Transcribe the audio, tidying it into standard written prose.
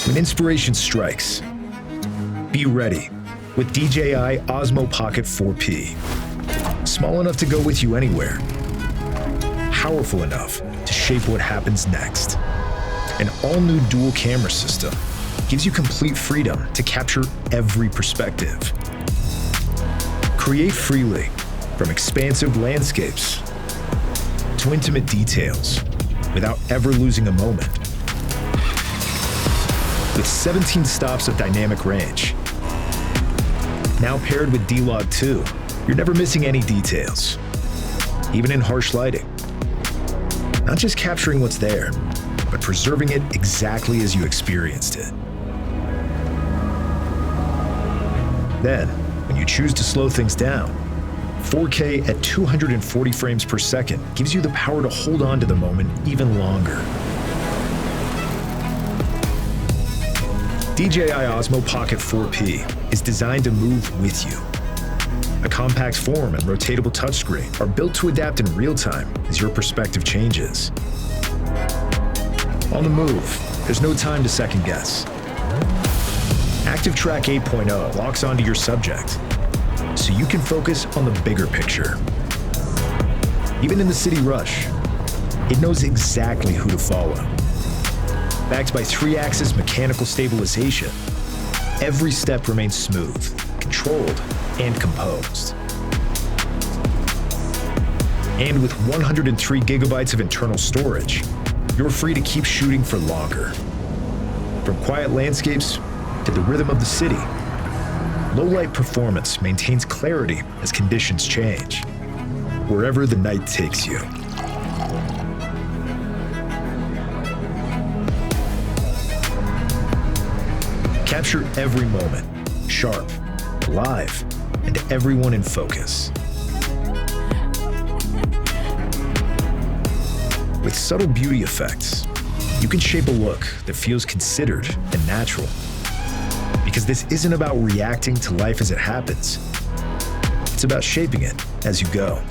When inspiration strikes, be ready with DJI Osmo Pocket 4P. Small enough to go with you anywhere. Powerful enough to shape what happens next. An all-new dual camera system gives you complete freedom to capture every perspective. Create freely, from expansive landscapes to intimate details, without ever losing a moment. With 17 stops of dynamic range, now paired with D-Log 2, you're never missing any details, even in harsh lighting. Not just capturing what's there, but preserving it exactly as you experienced it. Then, when you choose to slow things down, 4K at 240 frames per second gives you the power to hold on to the moment even longer. DJI Osmo Pocket 4P is designed to move with you. A compact form and rotatable touchscreen are built to adapt in real time as your perspective changes. On the move, there's no time to second guess. Active Track 8.0 locks onto your subject, so you can focus on the bigger picture. Even in the city rush, it knows exactly who to follow. Backed by 3-axis mechanical stabilization, every step remains smooth, controlled, and composed. And with 103 gigabytes of internal storage, you're free to keep shooting for longer. From quiet landscapes to the rhythm of the city, low-light performance maintains clarity as conditions change, wherever the night takes you. Capture every moment, sharp, alive, and everyone in focus. With subtle beauty effects, you can shape a look that feels considered and natural. Because this isn't about reacting to life as it happens. It's about shaping it as you go.